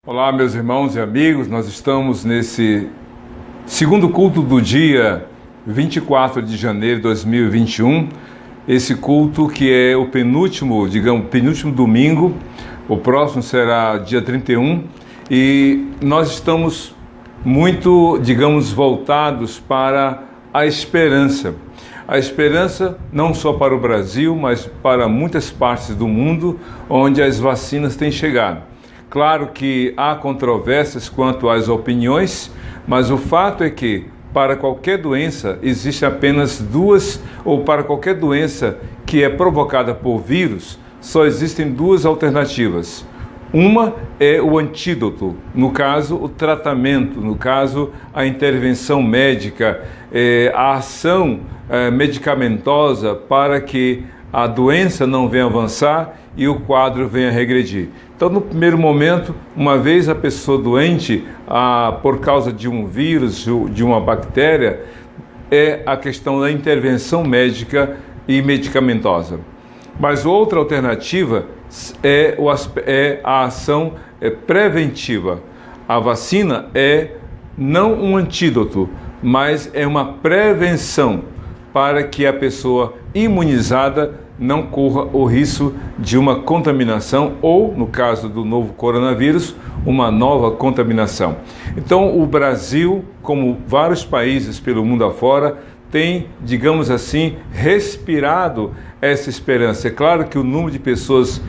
Olá, meus irmãos e amigos, nós estamos nesse segundo culto do dia 24 de janeiro de 2021, esse culto que é o penúltimo domingo, o próximo será dia 31, e nós estamos muito, voltados para a esperança. A esperança não só para o Brasil, mas para muitas partes do mundo onde as vacinas têm chegado. Claro que há controvérsias quanto às opiniões, mas o fato é que para qualquer doença existe apenas duas, ou para qualquer doença que é provocada por vírus, só existem duas alternativas. Uma é o antídoto, no caso o tratamento, no caso a intervenção médica, a ação medicamentosa para que a doença não venha avançar e o quadro venha regredir. Então, no primeiro momento, uma vez a pessoa doente por causa de um vírus, de uma bactéria, é a questão da intervenção médica e medicamentosa. Mas outra alternativa é a ação preventiva. A vacina é não um antídoto, mas é uma prevenção para que a pessoa imunizada não corra o risco de uma contaminação ou, no caso do novo coronavírus, uma nova contaminação. Então, o Brasil, como vários países pelo mundo afora, tem, respirado essa esperança. É claro que o número de pessoas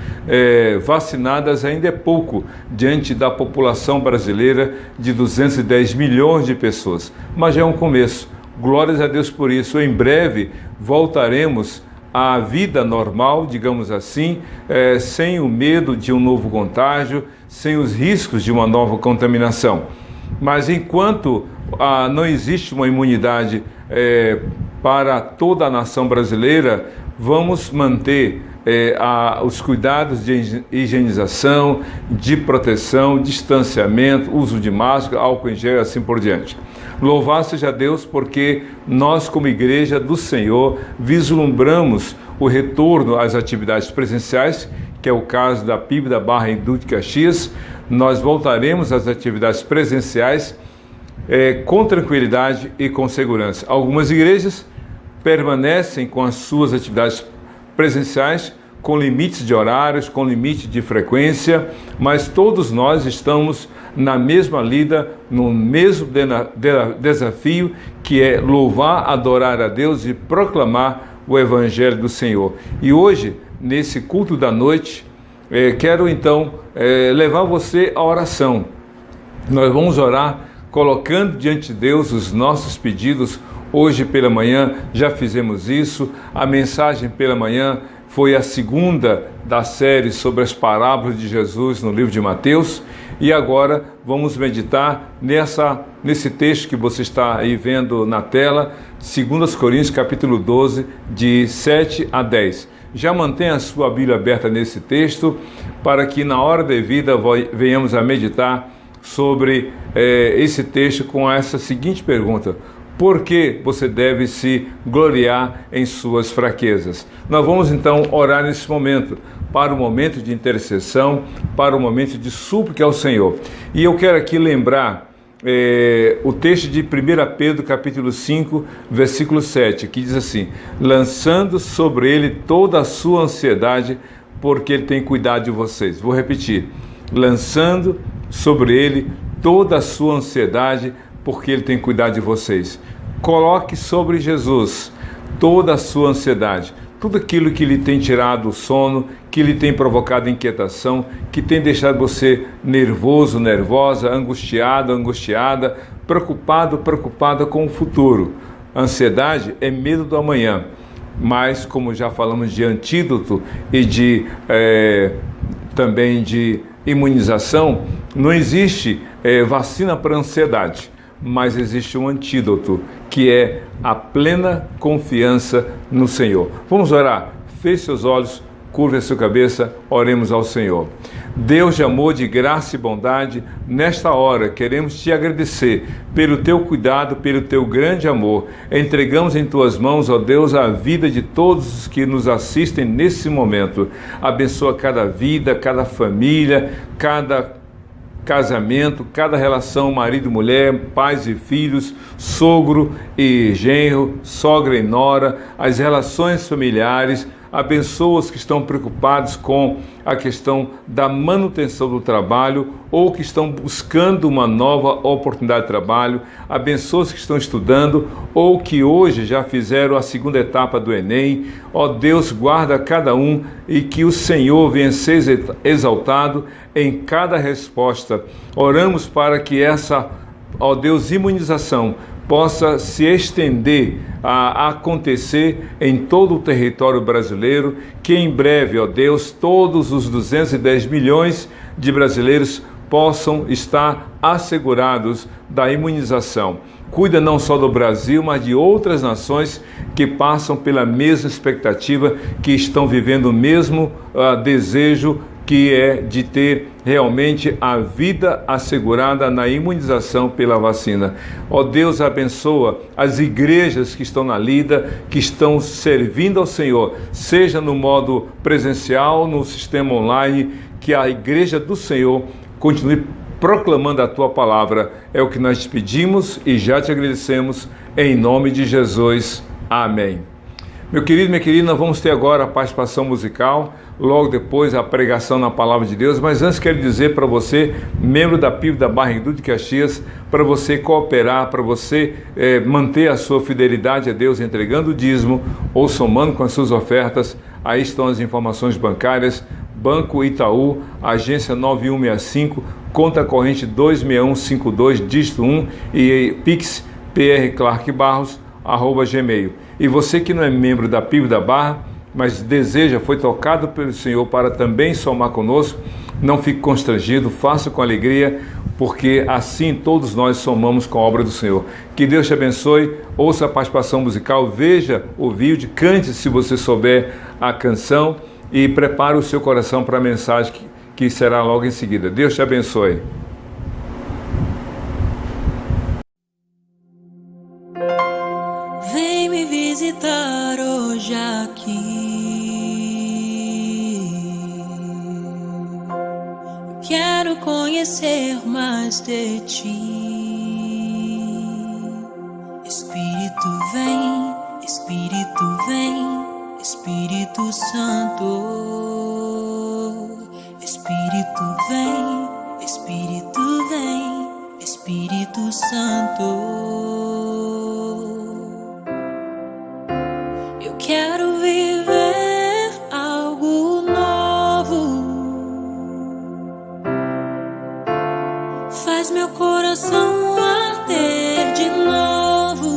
vacinadas ainda é pouco diante da população brasileira de 210 milhões de pessoas, mas já é um começo. Glórias a Deus por isso. Em breve voltaremos à vida normal, sem o medo de um novo contágio, sem os riscos de uma nova contaminação. Mas enquanto não existe uma imunidade para toda a nação brasileira, vamos manter os cuidados de higienização, de proteção, distanciamento, uso de máscara, álcool em gel e assim por diante. Louvado seja Deus, porque nós, como Igreja do Senhor, vislumbramos o retorno às atividades presenciais, que é o caso da PIB da Barra em Duque de Caxias. Nós voltaremos às atividades presenciais com tranquilidade e com segurança. Algumas igrejas permanecem com as suas atividades presenciais, com limites de horários, com limite de frequência, mas todos nós estamos na mesma lida, no mesmo desafio, que é louvar, adorar a Deus e proclamar o Evangelho do Senhor. E hoje, nesse culto da noite, quero então levar você à oração. Nós vamos orar colocando diante de Deus os nossos pedidos. Hoje pela manhã já fizemos isso. A mensagem pela manhã foi a segunda da série sobre as parábolas de Jesus no livro de Mateus. E agora vamos meditar nesse texto que você está aí vendo na tela, 2 Coríntios capítulo 12, de 7 a 10. Já mantenha a sua Bíblia aberta nesse texto, para que na hora devida venhamos a meditar sobre esse texto com essa seguinte pergunta: por que você deve se gloriar em suas fraquezas? Nós vamos então orar nesse momento, para o momento de intercessão, para o momento de súplica ao Senhor. E eu quero aqui lembrar o texto de 1 Pedro capítulo 5, versículo 7, que diz assim: lançando sobre ele toda a sua ansiedade, porque ele tem cuidado de vocês. Vou repetir: lançando sobre ele toda a sua ansiedade, porque ele tem cuidado de vocês. Coloque sobre Jesus toda a sua ansiedade, tudo aquilo que lhe tem tirado o sono, que lhe tem provocado inquietação, que tem deixado você nervoso, nervosa, angustiado, angustiada, preocupada com o futuro. Ansiedade é medo do amanhã, mas como já falamos de antídoto e também de imunização, não existe vacina para ansiedade, mas existe um antídoto, que é a plena confiança no Senhor. Vamos orar. Feche seus olhos, curve a sua cabeça, oremos ao Senhor. Deus de amor, de graça e bondade, nesta hora queremos te agradecer pelo teu cuidado, pelo teu grande amor. Entregamos em tuas mãos, ó Deus, a vida de todos os que nos assistem nesse momento. Abençoa cada vida, cada família, cada casamento, cada relação marido e mulher, pais e filhos, sogro e genro, sogra e nora, as relações familiares. Abençoa os que estão preocupados com a questão da manutenção do trabalho ou que estão buscando uma nova oportunidade de trabalho. Abençoa os que estão estudando ou que hoje já fizeram a segunda etapa do Enem. Ó Deus, guarda cada um e que o Senhor venha ser exaltado em cada resposta. Oramos para que essa, ó Deus, imunização possa se estender a acontecer em todo o território brasileiro, que em breve, ó Deus, todos os 210 milhões de brasileiros possam estar assegurados da imunização. Cuida não só do Brasil, mas de outras nações que passam pela mesma expectativa, que estão vivendo o mesmo desejo, que é de ter realmente a vida assegurada na imunização pela vacina. Ó Deus, abençoa as igrejas que estão na lida, que estão servindo ao Senhor, seja no modo presencial, no sistema online, que a igreja do Senhor continue proclamando a Tua palavra. É o que nós te pedimos e já te agradecemos, em nome de Jesus. Amém. Meu querido, minha querida, nós vamos ter agora a participação musical, logo depois a pregação na Palavra de Deus, mas antes quero dizer para você, membro da PIB da Barra de Caxias, para você cooperar, para você manter a sua fidelidade a Deus entregando o dízimo ou somando com as suas ofertas. Aí estão as informações bancárias: Banco Itaú, agência 9165, conta corrente 26152, dígito 1 e Pix prclarkbarros@gmail. E você que não é membro da PIB da Barra, mas deseja, foi tocado pelo Senhor para também somar conosco, não fique constrangido, faça com alegria, porque assim todos nós somamos com a obra do Senhor. Que Deus te abençoe, ouça a participação musical, veja o vídeo, cante se você souber a canção e prepare o seu coração para a mensagem que será logo em seguida. Deus te abençoe. Vem me visitar hoje aqui. Quero conhecer mais de ti. Espírito vem, Espírito vem, Espírito Santo. Espírito vem, Espírito vem, Espírito Santo. Eu quero viver algo novo. Faz meu coração arder de novo,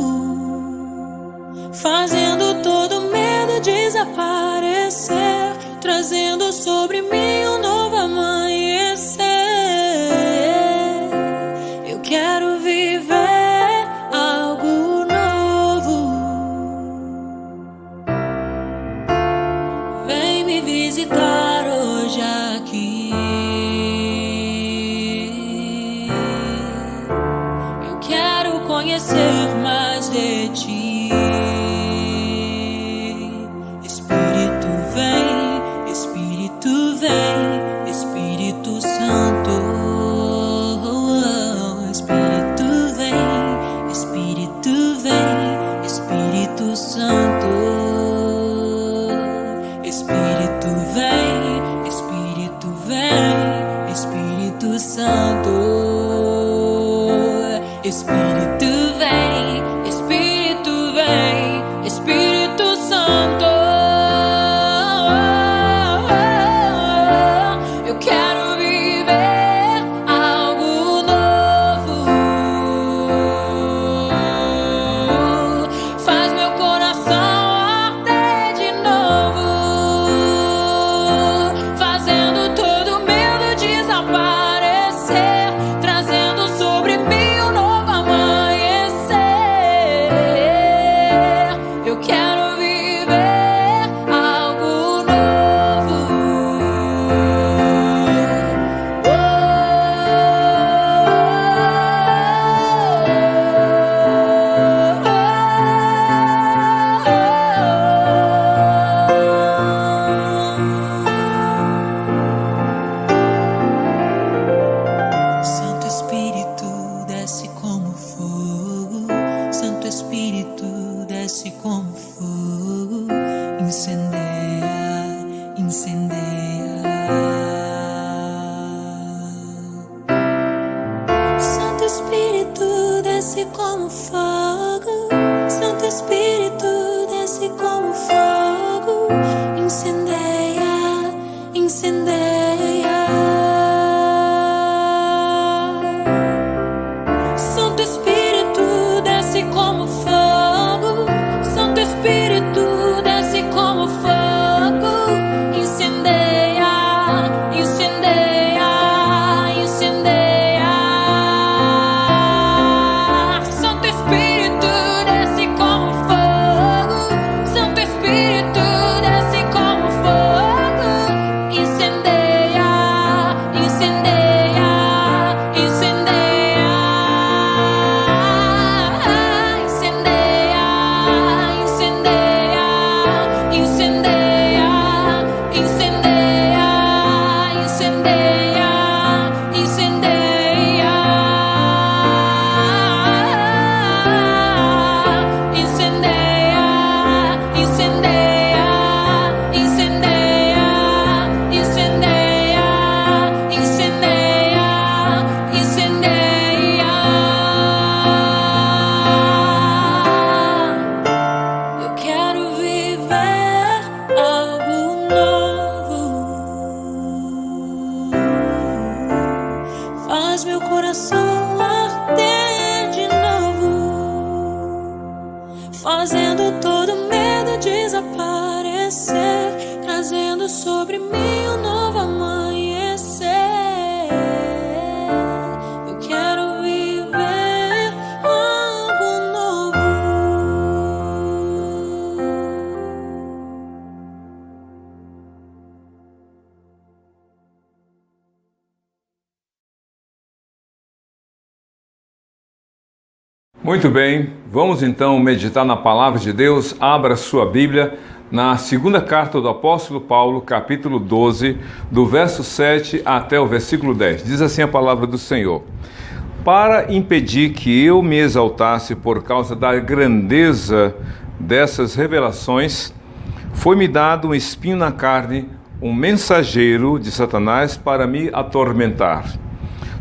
fazendo todo medo desaparecer, trazendo sobre mim um novo amanhecer. Eu quero viver algo novo. Vem me visitar hoje aqui. Eu quero conhecer mais de ti. Espírito vem, Espírito vem, Espírito Santo. Espírito vem, Espírito vem, Espírito Santo. Espírito vem, Espírito vem, Espírito Santo. Espírito vem, Espírito vem, Espírito Santo. Eu quero viver algo novo. Faz meu coração arder de novo, fazendo todo medo desaparecer, trazendo sobre mim um novo amanhecer. desce como fogo, Santo Espírito desce como fogo, incendeia, incendeia. Santo Espírito desce como fogo, Santo Espírito desce como fogo, incendeia, incendeia, incendeia. Santo Espírito desce como fogo, Santo Espírito desce como fogo, incendeia, incendeia, incendeia, incendeia, incendeia, incendeia, incendeia, incendeia, incendeia, incendeia, incendeia, incendeia, incendeia, incendeia, incendeia. Eu quero viver algo novo. Faz meu coração arder de novo, fazendo todo medo desaparecer, trazendo sobre mim um novo amanhecer. Eu quero viver algo novo. Muito bem, vamos então meditar na palavra de Deus. Abra sua Bíblia na segunda carta do apóstolo Paulo, capítulo 12, do verso 7 até o versículo 10. Diz assim a palavra do Senhor: para impedir que eu me exaltasse por causa da grandeza dessas revelações, foi-me dado um espinho na carne, um mensageiro de Satanás para me atormentar.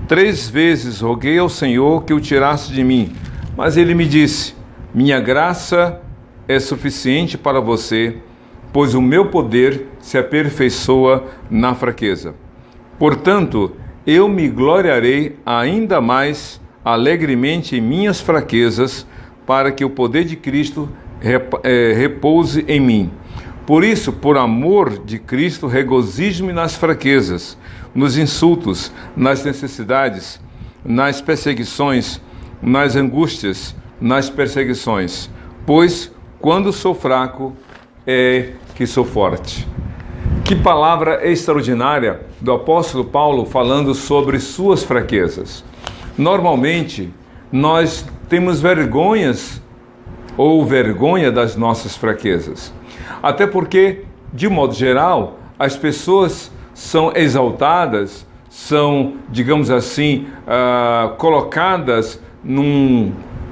3 vezes roguei ao Senhor que o tirasse de mim, mas ele me disse: minha graça é suficiente para você, pois o meu poder se aperfeiçoa na fraqueza. Portanto, eu me gloriarei ainda mais alegremente em minhas fraquezas, para que o poder de Cristo repouse em mim. Por isso, por amor de Cristo, regozijo-me nas fraquezas, nos insultos, nas necessidades, nas perseguições, nas angústias, nas perseguições, pois quando sou fraco é que sou forte. Que palavra extraordinária do apóstolo Paulo falando sobre suas fraquezas. Normalmente nós temos vergonha das nossas fraquezas, até porque, de modo geral, as pessoas são exaltadas, são, digamos assim, colocadas num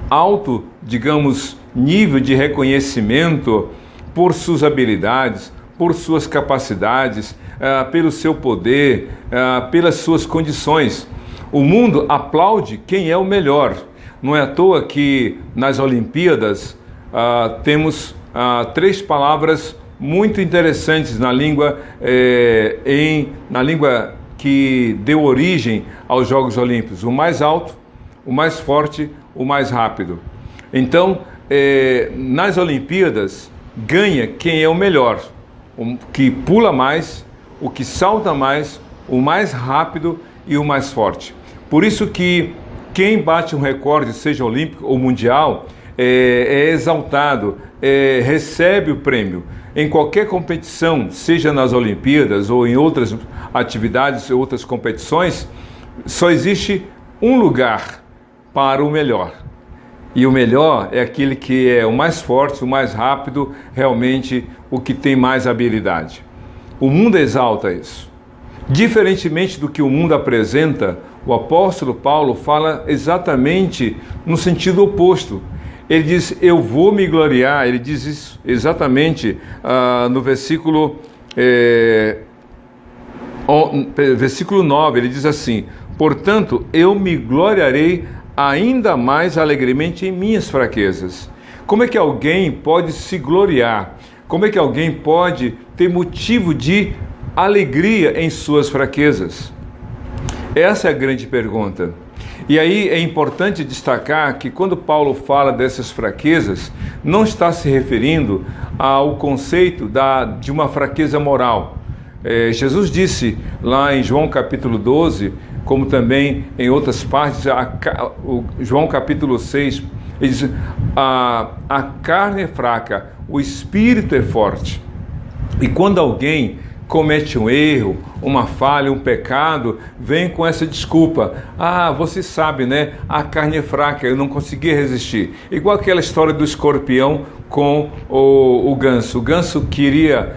alto, digamos, nível de reconhecimento por suas habilidades, por suas capacidades, pelo seu poder, pelas suas condições. O mundo aplaude quem é o melhor. Não é à toa que nas Olimpíadas temos 3 palavras muito interessantes na língua que deu origem aos Jogos Olímpicos: o mais alto, o mais forte, o mais rápido. Então, nas Olimpíadas, ganha quem é o melhor, o que pula mais, o que salta mais, o mais rápido e o mais forte. Por isso que quem bate um recorde, seja olímpico ou mundial, é exaltado, recebe o prêmio. Em qualquer competição, seja nas Olimpíadas ou em outras atividades, outras competições, só existe um lugar para o melhor. E o melhor é aquele que é o mais forte, o mais rápido, realmente o que tem mais habilidade. O mundo exalta isso. Diferentemente do que o mundo apresenta, o apóstolo Paulo fala exatamente no sentido oposto. Ele diz: eu vou me gloriar. Ele diz isso exatamente no versículo 9. Ele diz assim: portanto, eu me gloriarei ainda mais alegremente em minhas fraquezas. Como é que alguém pode se gloriar? Como é que alguém pode ter motivo de alegria em suas fraquezas? Essa é a grande pergunta. E aí é importante destacar que quando Paulo fala dessas fraquezas, não está se referindo ao conceito de uma fraqueza moral. Jesus disse lá em João capítulo 12, como também em outras partes, João capítulo 6, ele diz, a carne é fraca, o espírito é forte. E quando alguém comete um erro, uma falha, um pecado, vem com essa desculpa. Você sabe, né? A carne é fraca, eu não conseguia resistir. Igual aquela história do escorpião com o ganso. O ganso queria,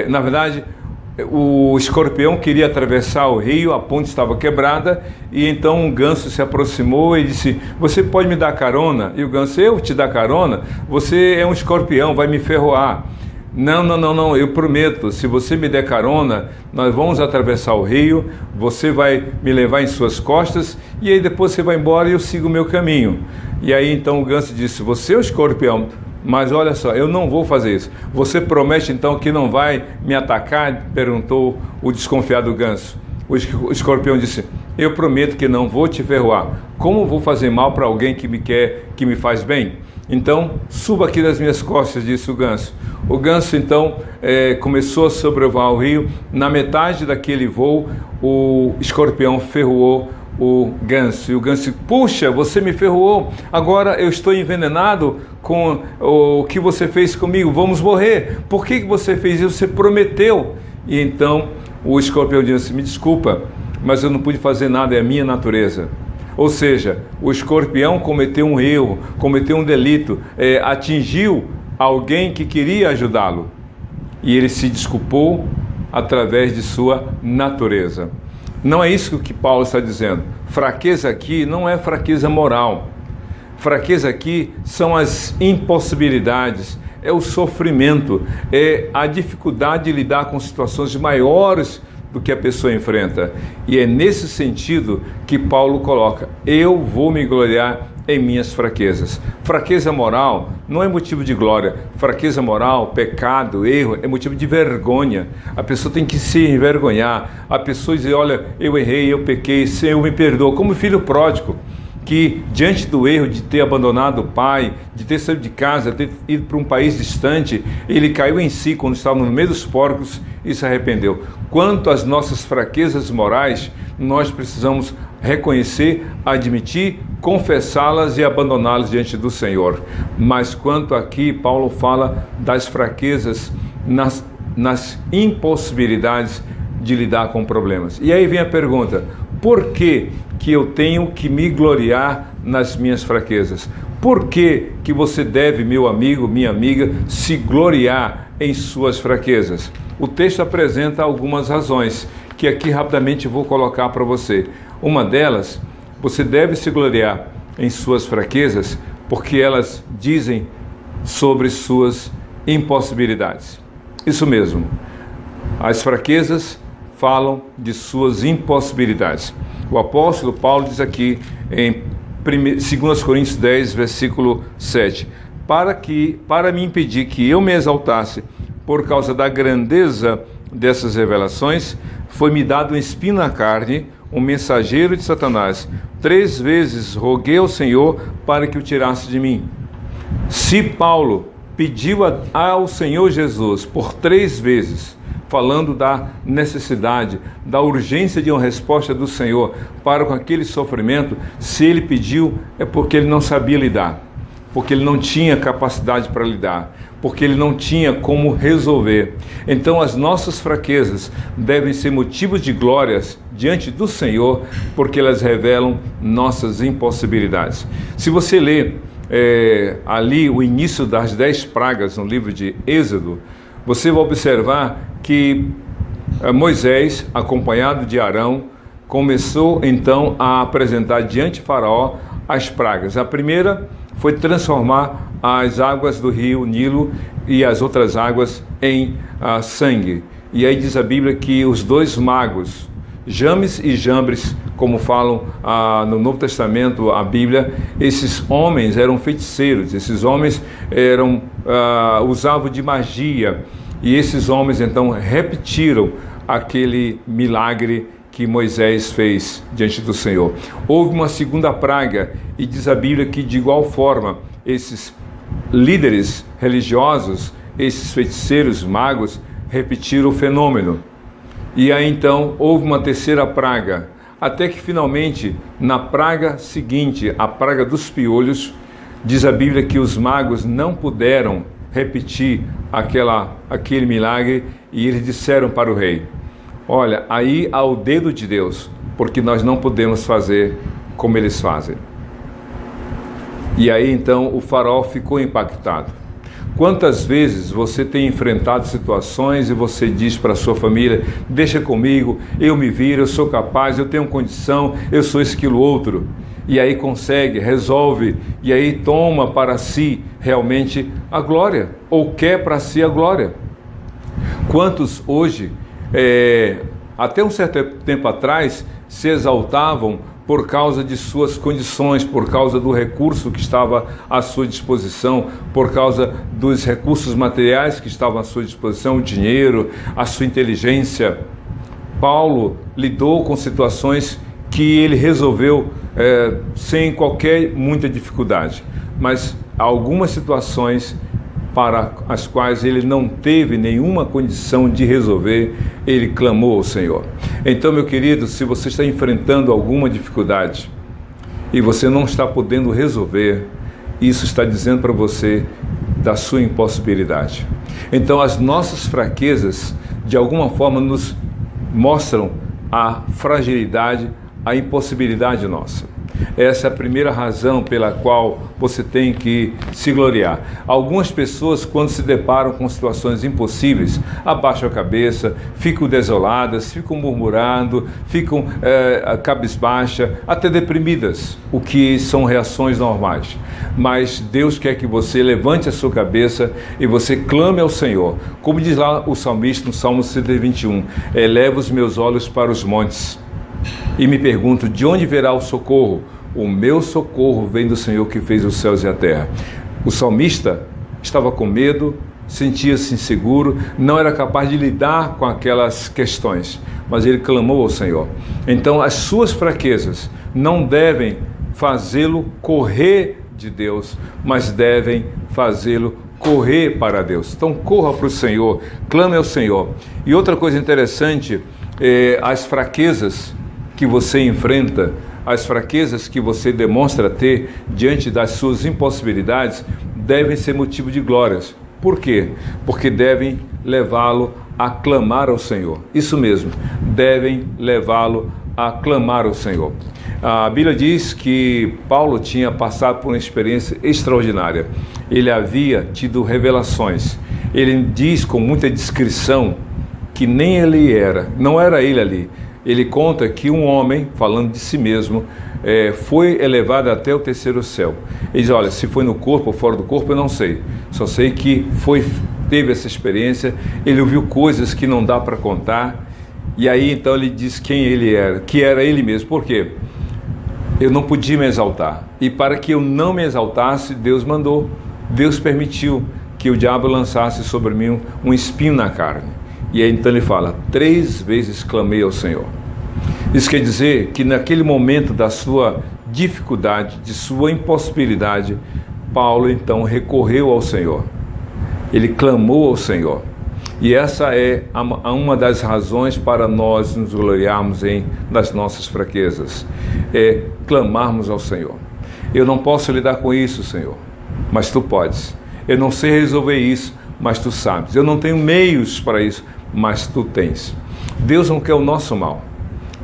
na verdade, o escorpião queria atravessar o rio, a ponte estava quebrada, e então um ganso se aproximou e disse, você pode me dar carona? E o ganso, eu te dar carona? Você é um escorpião, vai me ferroar. Não, eu prometo, se você me der carona, nós vamos atravessar o rio, você vai me levar em suas costas, e aí depois você vai embora e eu sigo o meu caminho. E aí então o ganso disse, você é o escorpião, mas olha só, eu não vou fazer isso. Você promete então que não vai me atacar? Perguntou o desconfiado ganso. O escorpião disse, eu prometo que não vou te ferroar. Como vou fazer mal para alguém que me faz bem? Então, suba aqui das minhas costas, disse o ganso. O ganso, então, começou a sobrevoar o rio. Na metade daquele voo, o escorpião ferroou o ganso. E o ganso disse, puxa, você me ferroou, agora eu estou envenenado com o que você fez comigo, vamos morrer. Por que você fez isso? Você prometeu. E então, o escorpião disse, me desculpa, mas eu não pude fazer nada, é a minha natureza. Ou seja, o escorpião cometeu um erro, cometeu um delito, atingiu alguém que queria ajudá-lo. E ele se desculpou através de sua natureza. Não é isso que Paulo está dizendo. Fraqueza aqui não é fraqueza moral. Fraqueza aqui são as impossibilidades, é o sofrimento, é a dificuldade de lidar com situações maiores do que a pessoa enfrenta. E é nesse sentido que Paulo coloca, eu vou me gloriar em minhas fraquezas. Fraqueza moral não é motivo de glória. Fraqueza moral, pecado, erro, é motivo de vergonha. A pessoa tem que se envergonhar. A pessoa diz, olha, eu errei, eu pequei, Senhor me perdoa. Como o filho pródigo, que diante do erro de ter abandonado o pai, de ter saído de casa, de ter ido para um país distante, ele caiu em si quando estava no meio dos porcos e se arrependeu. Quanto às nossas fraquezas morais, nós precisamos reconhecer, admitir, confessá-las e abandoná-las diante do Senhor. Mas quanto aqui, Paulo fala das fraquezas nas impossibilidades de lidar com problemas. E aí vem a pergunta, por que eu tenho que me gloriar nas minhas fraquezas? Por que você deve, meu amigo, minha amiga, se gloriar em suas fraquezas? O texto apresenta algumas razões, que aqui rapidamente vou colocar para você. Uma delas, você deve se gloriar em suas fraquezas, porque elas dizem sobre suas impossibilidades. Isso mesmo, as fraquezas falam de suas impossibilidades. O apóstolo Paulo diz aqui em 2 Coríntios 10, versículo 7, para me impedir que eu me exaltasse por causa da grandeza dessas revelações, foi-me dado um espinho na carne, um mensageiro de Satanás. 3 vezes roguei ao Senhor para que o tirasse de mim. Se Paulo pediu ao Senhor Jesus por 3 vezes, falando da necessidade, da urgência de uma resposta do Senhor para com aquele sofrimento, se ele pediu, é porque ele não sabia lidar, porque ele não tinha capacidade para lidar, porque ele não tinha como resolver. Então as nossas fraquezas devem ser motivos de glórias diante do Senhor, porque elas revelam nossas impossibilidades. Se você ler ali o início das 10 pragas no livro de Êxodo, você vai observar que Moisés, acompanhado de Arão, começou então a apresentar diante de Faraó as pragas. A primeira foi transformar as águas do rio Nilo e as outras águas em sangue. E aí diz a Bíblia que os 2 magos, James e Jambres, como falam no Novo Testamento, a Bíblia, esses homens eram feiticeiros, esses homens usavam de magia, e esses homens então repetiram aquele milagre que Moisés fez diante do Senhor. Houve uma segunda praga, e diz a Bíblia que de igual forma esses líderes religiosos, esses feiticeiros, magos, repetiram o fenômeno. E aí então houve uma terceira praga, até que finalmente na praga seguinte, a praga dos piolhos, diz a Bíblia que os magos não puderam repetir aquele milagre, e eles disseram para o rei: olha, aí há o dedo de Deus, porque nós não podemos fazer como eles fazem. E aí então o faraó ficou impactado. Quantas vezes você tem enfrentado situações e você diz para a sua família: deixa comigo, eu me viro, eu sou capaz, eu tenho condição, eu sou isso, aquilo, outro. E aí consegue, resolve, e aí toma para si realmente a glória, ou quer para si a glória. Quantos hoje, até um certo tempo atrás, se exaltavam por causa de suas condições, por causa do recurso que estava à sua disposição, por causa dos recursos materiais que estavam à sua disposição, o dinheiro, a sua inteligência. Paulo lidou com situações que ele resolveu sem muita dificuldade, mas algumas situações para as quais ele não teve nenhuma condição de resolver, ele clamou ao Senhor. Então, meu querido, se você está enfrentando alguma dificuldade e você não está podendo resolver, isso está dizendo para você da sua impossibilidade. Então, as nossas fraquezas, de alguma forma, nos mostram a fragilidade, a impossibilidade nossa. Essa é a primeira razão pela qual você tem que se gloriar. Algumas pessoas, quando se deparam com situações impossíveis, abaixam a cabeça, ficam desoladas, ficam murmurando, ficam cabisbaixas, até deprimidas, o que são reações normais. Mas Deus quer que você levante a sua cabeça e você clame ao Senhor. Como diz lá o salmista no Salmo 121, eleva os meus olhos para os montes e me pergunto: de onde virá o socorro? O meu socorro vem do Senhor que fez os céus e a terra. O salmista estava com medo, sentia-se inseguro, não era capaz de lidar com aquelas questões, mas ele clamou ao Senhor. Então as suas fraquezas não devem fazê-lo correr de Deus, mas devem fazê-lo correr para Deus. Então corra para o Senhor, clame ao Senhor. E outra coisa interessante, as fraquezas que você enfrenta, as fraquezas que você demonstra ter diante das suas impossibilidades, devem ser motivo de glórias. Por quê? Porque devem levá-lo a clamar ao Senhor. Isso mesmo, devem levá-lo a clamar ao Senhor. A Bíblia diz que Paulo tinha passado por uma experiência extraordinária. Ele havia tido revelações. Ele diz com muita descrição que nem ele era, não era ele ali. Ele conta que um homem, falando de si mesmo, foi elevado até o terceiro céu. Ele diz: olha, se foi no corpo ou fora do corpo, eu não sei. Só sei que teve essa experiência, ele ouviu coisas que não dá para contar. E aí então ele diz quem ele era, que era ele mesmo. Por quê? Eu não podia me exaltar. E para que eu não me exaltasse, Deus mandou. Deus permitiu que o diabo lançasse sobre mim um espinho na carne. E aí então ele fala: 3 vezes clamei ao Senhor. Isso quer dizer que naquele momento da sua dificuldade, de sua impossibilidade, Paulo então recorreu ao Senhor. Ele clamou ao Senhor. E essa é uma das razões para nós nos gloriarmos nas nossas fraquezas. É clamarmos ao Senhor. Eu não posso lidar com isso, Senhor, mas Tu podes. Eu não sei resolver isso, mas Tu sabes. Eu não tenho meios para isso, mas Tu tens. Deus não quer o nosso mal.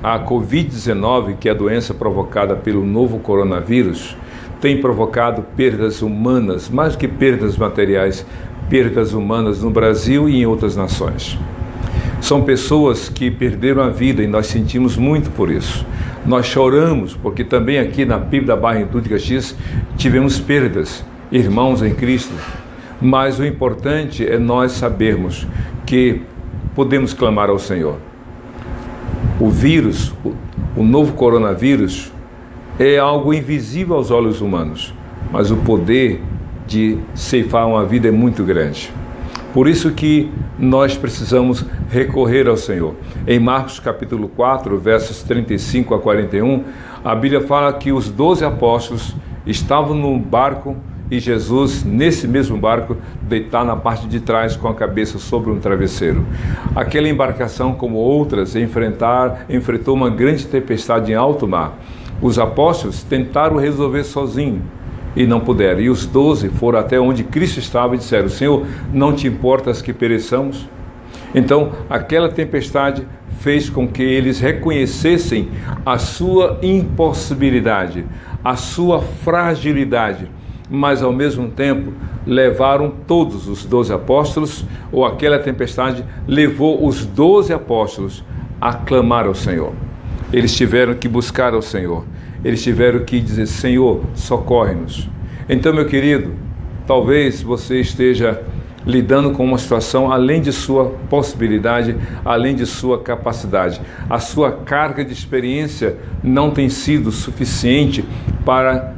A Covid-19, que é a doença provocada pelo novo coronavírus, tem provocado perdas humanas, mais do que perdas materiais, perdas humanas no Brasil e em outras nações. São pessoas que perderam a vida e nós sentimos muito por isso. Nós choramos porque também aqui na PIB da Barra em Caxias tivemos perdas, irmãos em Cristo. Mas o importante é nós sabermos que podemos clamar ao Senhor. O vírus, o o novo coronavírus é algo invisível aos olhos humanos, mas o poder de ceifar uma vida é muito grande. Por isso que nós precisamos recorrer ao Senhor. Em Marcos capítulo 4, versos 35 a 41, a Bíblia fala que os 12 apóstolos estavam no barco e Jesus, nesse mesmo barco, deitado na parte de trás com a cabeça sobre um travesseiro. Aquela embarcação, como outras, enfrentou uma grande tempestade em alto mar. Os apóstolos tentaram resolver sozinhos e não puderam. E os 12 foram até onde Cristo estava e disseram: Senhor, não te importas que pereçamos? Então, aquela tempestade fez com que eles reconhecessem a sua impossibilidade, a sua fragilidade, mas ao mesmo tempo levaram todos os 12 apóstolos, ou aquela tempestade levou os 12 apóstolos a clamar ao Senhor. Eles tiveram que buscar ao Senhor, eles tiveram que dizer: Senhor, socorre-nos. Então, meu querido, talvez você esteja lidando com uma situação além de sua possibilidade, além de sua capacidade. A sua carga de experiência não tem sido suficiente para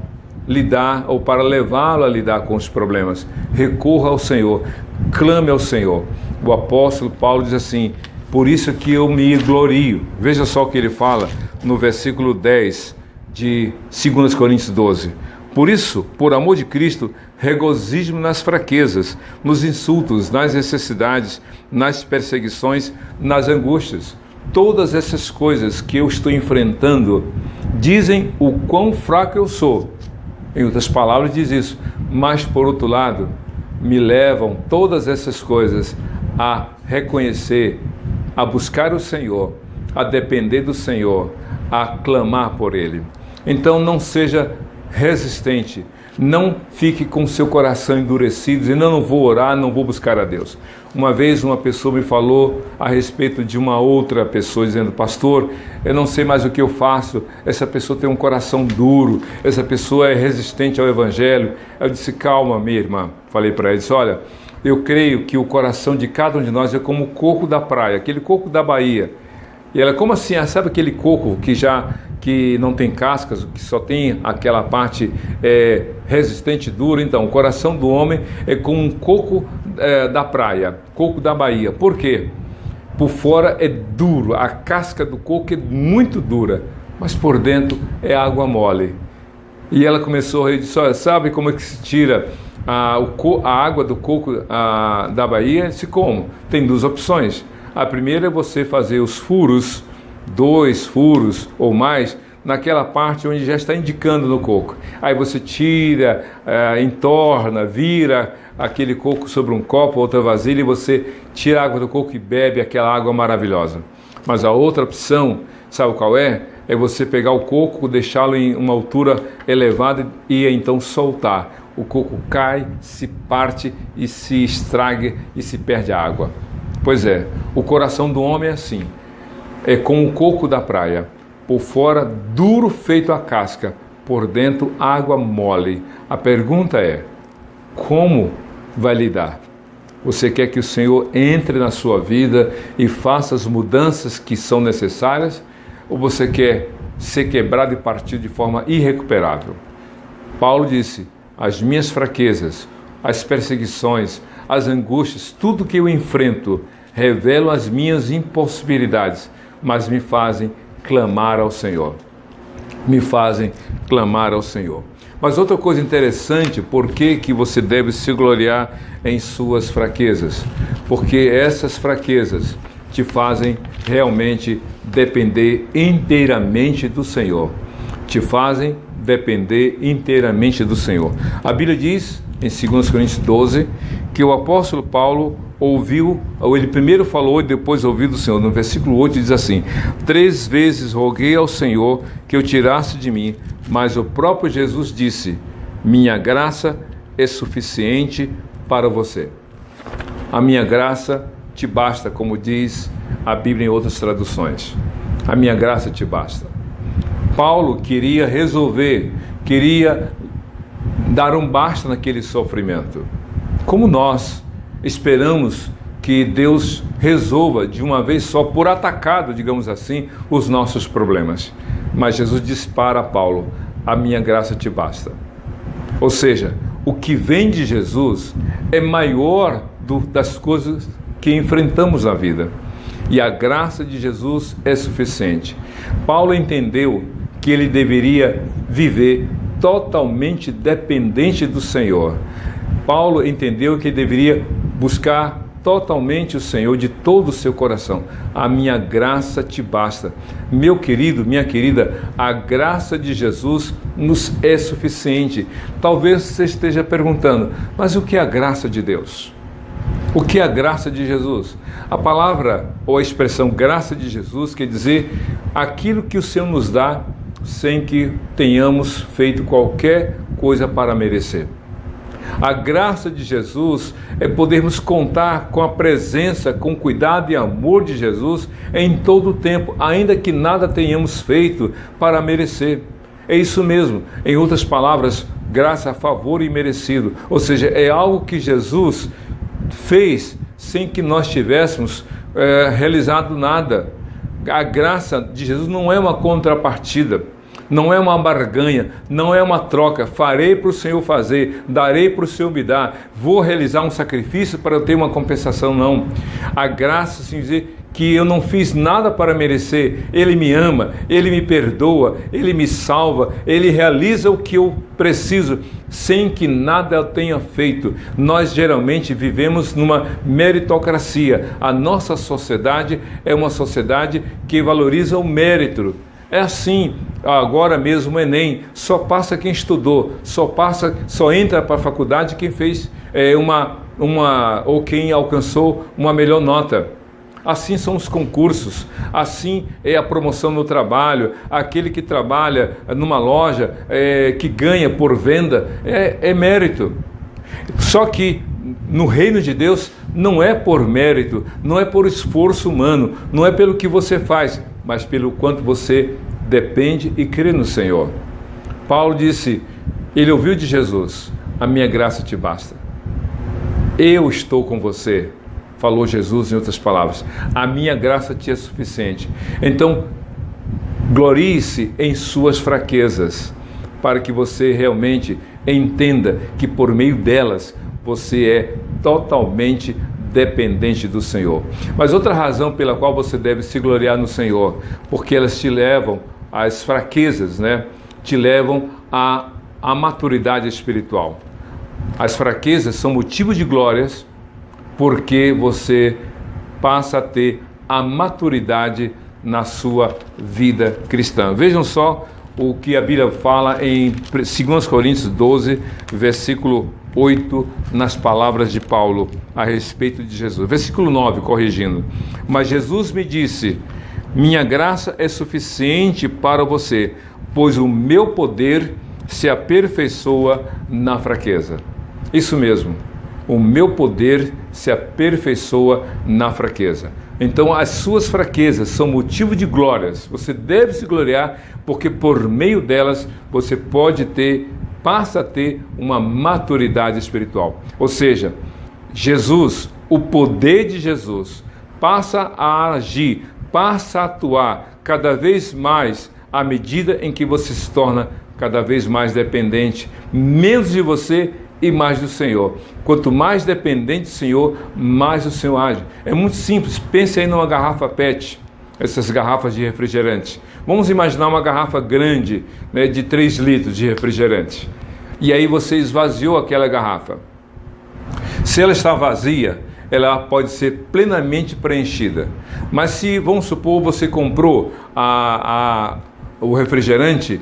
lidar ou para levá-lo a lidar com os problemas. Recorra ao Senhor, clame ao Senhor. O apóstolo Paulo diz assim: por isso que eu me glorio. Veja só o que ele fala no versículo 10 de 2 Coríntios 12. Por isso, por amor de Cristo, regozijo-me nas fraquezas, nos insultos, nas necessidades, nas perseguições, nas angústias. Todas essas coisas que eu estou enfrentando dizem o quão fraco eu sou. Em outras palavras, diz isso. Mas, por outro lado, me levam todas essas coisas a reconhecer, a buscar o Senhor, a depender do Senhor, a clamar por Ele. Então, não seja resistente, não fique com seu coração endurecido, dizendo: não vou orar, não vou buscar a Deus. Uma vez uma pessoa me falou a respeito de uma outra pessoa, dizendo: pastor, eu não sei mais o que eu faço, essa pessoa tem um coração duro, essa pessoa é resistente ao Evangelho. Eu disse: calma, minha irmã. Falei para ela, disse: olha, eu creio que o coração de cada um de nós é como o coco da praia, aquele coco da Bahia. E ela: como assim? Sabe aquele coco que não tem cascas, que só tem aquela parte resistente, dura? Então, o coração do homem é como um coco da praia, coco da Bahia. Por quê? Por fora é duro, a casca do coco é muito dura, mas por dentro é água mole. E ela começou a rir e disse: olha, sabe como é que se tira a água do coco da Bahia? Eu disse: como? Tem duas opções. A primeira é você fazer os furos, 2 furos ou mais, naquela parte onde já está indicando no coco. Aí você tira, entorna, vira aquele coco sobre um copo ou outra vasilha e você tira a água do coco e bebe aquela água maravilhosa. Mas a outra opção, sabe qual é? É você pegar o coco, deixá-lo em uma altura elevada e então soltar. O coco cai, se parte e se estraga e se perde a água. Pois é, o coração do homem é assim. É como o coco da praia, por fora duro feito a casca, por dentro água mole. A pergunta é: como vai lidar? Você quer que o Senhor entre na sua vida e faça as mudanças que são necessárias? Ou você quer ser quebrado e partir de forma irrecuperável? Paulo disse: as minhas fraquezas, as perseguições, as angústias, tudo que eu enfrento, revelam as minhas impossibilidades, mas me fazem clamar ao Senhor. Me fazem clamar ao Senhor. Mas outra coisa interessante, por que você deve se gloriar em suas fraquezas? Porque essas fraquezas te fazem realmente depender inteiramente do Senhor. Te fazem depender inteiramente do Senhor. A Bíblia diz, em 2 Coríntios 12, que o apóstolo Paulo ouviu, ou ele primeiro falou e depois ouviu do Senhor. No versículo 8 diz assim: 3 vezes roguei ao Senhor que o tirasse de mim, mas o próprio Jesus disse: minha graça é suficiente para você. A minha graça te basta, como diz a Bíblia em outras traduções. A minha graça te basta. Paulo queria resolver, queria dar um basta naquele sofrimento. Como nós esperamos que Deus resolva de uma vez só, por atacado, digamos assim, os nossos problemas. Mas Jesus disse para Paulo: a minha graça te basta. Ou seja, o que vem de Jesus é maior das coisas que enfrentamos na vida. E a graça de Jesus é suficiente. Paulo entendeu que ele deveria viver totalmente dependente do Senhor. Paulo entendeu que ele deveria buscar totalmente o Senhor de todo o seu coração. A minha graça te basta. Meu querido, minha querida, a graça de Jesus nos é suficiente. Talvez você esteja perguntando, mas o que é a graça de Deus? O que é a graça de Jesus? A palavra ou a expressão graça de Jesus quer dizer aquilo que o Senhor nos dá sem que tenhamos feito qualquer coisa para merecer. A graça de Jesus é podermos contar com a presença, com o cuidado e amor de Jesus em todo o tempo, ainda que nada tenhamos feito para merecer. É isso mesmo, em outras palavras, graça, favor imerecido, ou seja, é algo que Jesus fez sem que nós tivéssemos realizado nada. A graça de Jesus não é uma contrapartida, não é uma barganha, não é uma troca. Farei para o Senhor fazer, darei para o Senhor me dar, vou realizar um sacrifício para eu ter uma compensação, não. A graça, assim dizer, que eu não fiz nada para merecer. Ele me ama, Ele me perdoa, Ele me salva, Ele realiza o que eu preciso, sem que nada eu tenha feito. Nós geralmente vivemos numa meritocracia. A nossa sociedade é uma sociedade que valoriza o mérito. É assim, agora mesmo o Enem, só passa quem estudou, só entra para a faculdade quem fez ou quem alcançou uma melhor nota. Assim são os concursos, assim é a promoção no trabalho, aquele que trabalha numa loja, que ganha por venda, é mérito. Só que no reino de Deus não é por mérito, não é por esforço humano, não é pelo que você faz, mas pelo quanto você depende e crê no Senhor. Paulo disse, ele ouviu de Jesus, a minha graça te basta. Eu estou com você. Falou Jesus em outras palavras, a minha graça te é suficiente. Então, glorie-se em suas fraquezas, para que você realmente entenda que por meio delas, você é totalmente dependente do Senhor. Mas outra razão pela qual você deve se gloriar no Senhor, porque elas te levam às fraquezas, né? Te levam à maturidade espiritual. As fraquezas são motivo de glórias, porque você passa a ter a maturidade na sua vida cristã. Vejam só o que a Bíblia fala em 2 Coríntios 12, versículo 8, nas palavras de Paulo a respeito de Jesus. Versículo 9, corrigindo. Mas Jesus me disse, minha graça é suficiente para você, pois o meu poder se aperfeiçoa na fraqueza. Isso mesmo. O meu poder se aperfeiçoa na fraqueza. Então as suas fraquezas são motivo de glórias. Você deve se gloriar, porque por meio delas você passa a ter uma maturidade espiritual. Ou seja, Jesus, o poder de Jesus, passa a agir, passa a atuar cada vez mais à medida em que você se torna cada vez mais dependente, menos de você e mais do Senhor. Quanto mais dependente do Senhor, mais o Senhor age. É muito simples, pense aí numa garrafa PET, essas garrafas de refrigerante. Vamos imaginar uma garrafa grande, né, de 3 litros de refrigerante. E aí você esvaziou aquela garrafa. Se ela está vazia, ela pode ser plenamente preenchida. Mas se, vamos supor, você comprou o refrigerante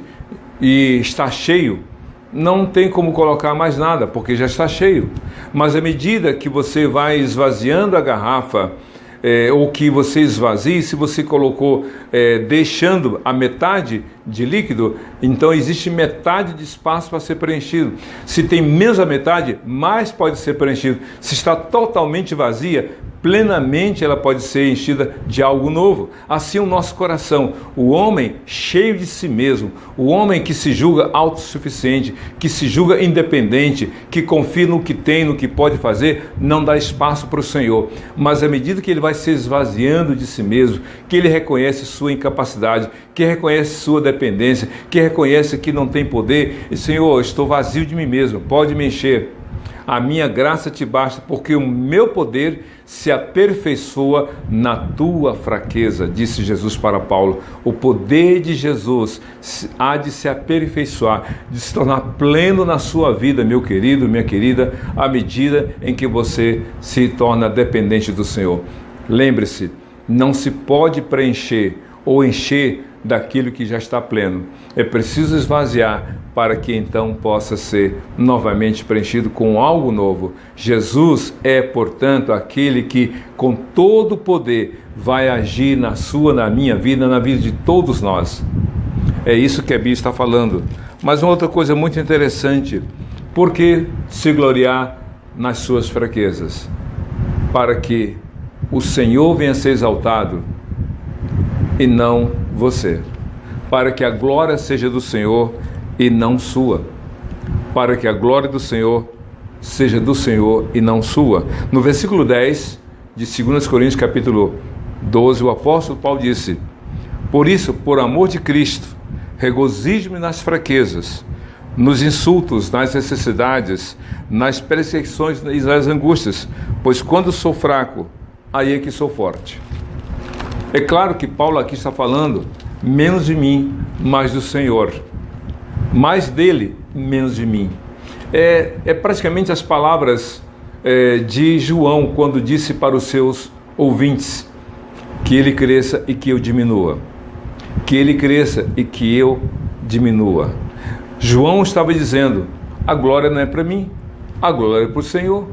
e está cheio, não tem como colocar mais nada, porque já está cheio. Mas à medida que você vai esvaziando a garrafa, ou que você esvazie, se você colocou deixando a metade de líquido, então existe metade de espaço para ser preenchido. Se tem menos a metade, mais pode ser preenchido. Se está totalmente vazia, plenamente ela pode ser enchida de algo novo. Assim é o nosso coração. O homem cheio de si mesmo, o homem que se julga autossuficiente, que se julga independente, que confia no que tem, no que pode fazer, não dá espaço para o Senhor. Mas à medida que ele vai se esvaziando de si mesmo, que ele reconhece sua incapacidade, que reconhece sua dependência, que reconhece que não tem poder, e Senhor, eu estou vazio de mim mesmo, pode me encher. A minha graça te basta, porque o meu poder se aperfeiçoa na tua fraqueza, disse Jesus para Paulo. O poder de Jesus há de se aperfeiçoar, de se tornar pleno na sua vida, meu querido, minha querida, à medida em que você se torna dependente do Senhor. Lembre-se, não se pode preencher ou encher daquilo que já está pleno. É preciso esvaziar para que então possa ser novamente preenchido com algo novo. Jesus é, portanto, aquele que com todo o poder vai agir na sua, na minha vida, na vida de todos nós. É isso que a Bíblia está falando. Mas uma outra coisa muito interessante, por que se gloriar nas suas fraquezas? Para que o Senhor venha a ser exaltado e não você, para que a glória seja do Senhor e não sua, para que a glória do Senhor seja do Senhor e não sua. No versículo 10 de 2 Coríntios capítulo 12, o apóstolo Paulo disse: por isso, por amor de Cristo, regozijo-me nas fraquezas, nos insultos, nas necessidades, nas perseguições e nas angústias, pois quando sou fraco, aí é que sou forte. É claro que Paulo aqui está falando menos de mim, mais do Senhor. Mais dele, menos de mim. É praticamente as palavras de João, quando disse para os seus ouvintes que ele cresça e que eu diminua. Que ele cresça e que eu diminua. João estava dizendo, a glória não é para mim, a glória é para o Senhor.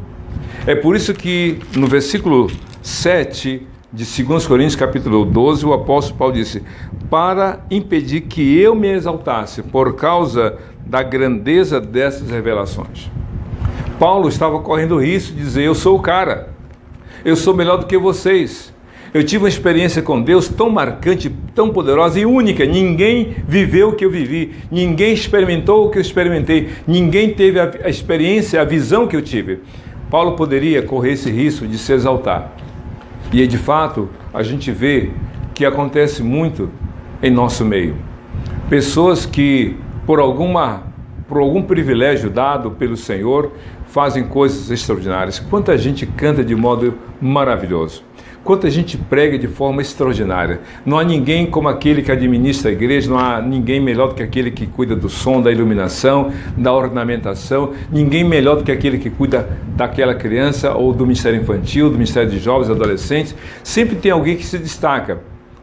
É por isso que no versículo 7 de 2 Coríntios capítulo 12, o apóstolo Paulo disse: para impedir que eu me exaltasse por causa da grandeza dessas revelações. Paulo estava correndo o risco de dizer: eu sou o cara, eu sou melhor do que vocês, eu tive uma experiência com Deus tão marcante, tão poderosa e única, ninguém viveu o que eu vivi, ninguém experimentou o que eu experimentei, ninguém teve a experiência, a visão que eu tive. Paulo poderia correr esse risco de se exaltar. E de fato, a gente vê que acontece muito em nosso meio. Pessoas que, por algum privilégio dado pelo Senhor, fazem coisas extraordinárias. Quanta gente canta de modo maravilhoso. Quanta gente prega de forma extraordinária. Não há ninguém como aquele que administra a igreja, não há ninguém melhor do que aquele que cuida do som, da iluminação, da ornamentação, ninguém melhor do que aquele que cuida daquela criança ou do ministério infantil, do ministério de jovens e adolescentes. Sempre tem alguém que se destaca,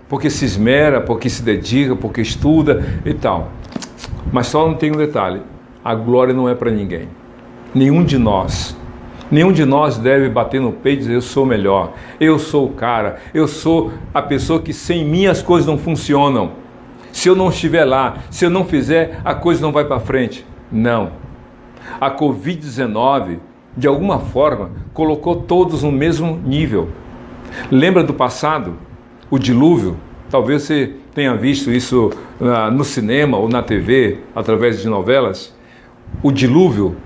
porque se esmera, porque se dedica, porque estuda e tal. Mas só não tem um detalhe: a glória não é para ninguém. Nenhum de nós deve bater no peito e dizer: eu sou melhor, eu sou o cara, eu sou a pessoa que sem mim as coisas não funcionam. Se eu não estiver lá, se eu não fizer, a coisa não vai para frente. Não. A Covid-19, de alguma forma, colocou todos no mesmo nível. Lembra do passado? O dilúvio? Talvez você tenha visto isso no cinema ou na TV, através de novelas. O dilúvio,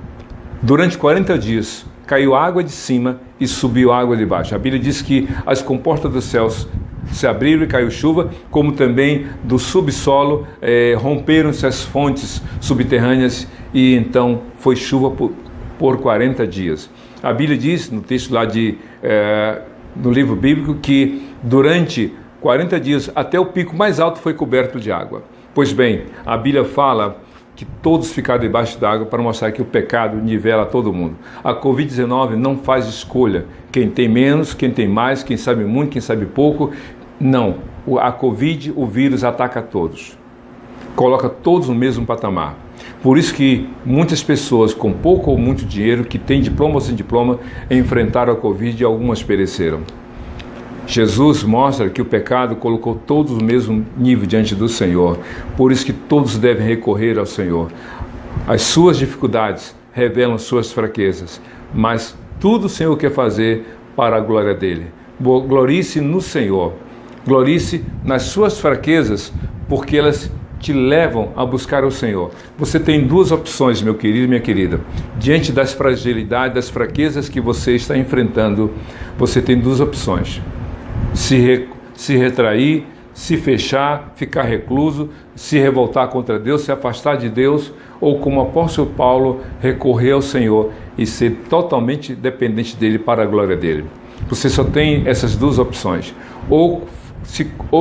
durante 40 dias, caiu água de cima e subiu água de baixo. A Bíblia diz que as comportas dos céus se abriram e caiu chuva, como também do subsolo romperam-se as fontes subterrâneas e então foi chuva por 40 dias. A Bíblia diz, no texto lá no livro bíblico, que durante 40 dias até o pico mais alto foi coberto de água. Pois bem, a Bíblia fala que todos ficaram debaixo d'água para mostrar que o pecado nivela todo mundo. A Covid-19 não faz escolha. Quem tem menos, quem tem mais, quem sabe muito, quem sabe pouco. Não. A Covid, o vírus ataca todos. Coloca todos no mesmo patamar. Por isso que muitas pessoas com pouco ou muito dinheiro, que têm diploma ou sem diploma, enfrentaram a Covid e algumas pereceram. Jesus mostra que o pecado colocou todos no mesmo nível diante do Senhor. Por isso que todos devem recorrer ao Senhor. As suas dificuldades revelam suas fraquezas, mas tudo o Senhor quer fazer para a glória dele. Glorie-se no Senhor. Glorie-se nas suas fraquezas, porque elas te levam a buscar o Senhor. Você tem duas opções, meu querido e minha querida. Diante das fragilidades, das fraquezas que você está enfrentando, você tem duas opções. Se retrair, se fechar, ficar recluso, se revoltar contra Deus, se afastar de Deus, ou como o apóstolo Paulo, recorrer ao Senhor e ser totalmente dependente dele para a glória dele. Você só tem essas duas opções. Ou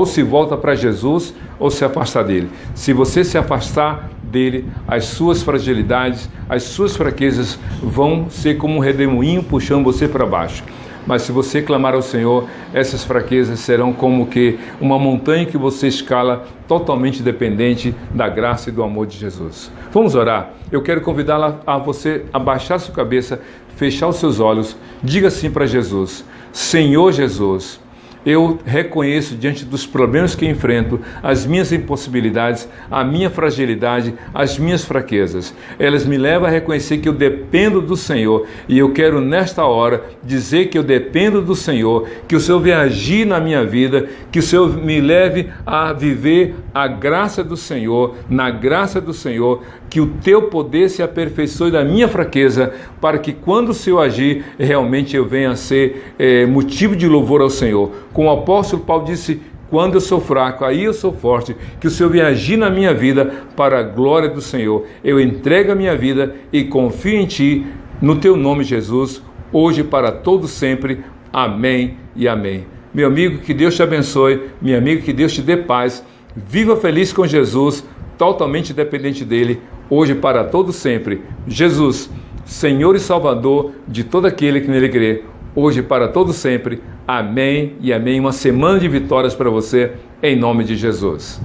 se volta para Jesus, ou se afastar dele. Se você se afastar dele, as suas fragilidades, as suas fraquezas vão ser como um redemoinho puxando você para baixo. Mas se você clamar ao Senhor, essas fraquezas serão como que uma montanha que você escala, totalmente dependente da graça e do amor de Jesus. Vamos orar? Eu quero convidá-la a você abaixar sua cabeça, fechar os seus olhos, diga assim para Jesus: Senhor Jesus, eu reconheço diante dos problemas que enfrento, as minhas impossibilidades, a minha fragilidade, as minhas fraquezas. Elas me levam a reconhecer que eu dependo do Senhor, e eu quero nesta hora dizer que eu dependo do Senhor, que o Senhor venha agir na minha vida, que o Senhor me leve a viver a graça do Senhor, na graça do Senhor, que o teu poder se aperfeiçoe da minha fraqueza, para que quando o Senhor agir, realmente eu venha a ser motivo de louvor ao Senhor. Como o apóstolo Paulo disse, quando eu sou fraco, aí eu sou forte, que o Senhor venha agir na minha vida para a glória do Senhor. Eu entrego a minha vida e confio em Ti, no Teu nome, Jesus, hoje e para todo sempre. Amém e amém. Meu amigo, que Deus te abençoe. Meu amigo, que Deus te dê paz. Viva feliz com Jesus, totalmente dependente dEle, hoje e para todo sempre. Jesus, Senhor e Salvador de todo aquele que nele crê, hoje e para todo sempre. Amém e amém. Uma semana de vitórias para você, em nome de Jesus.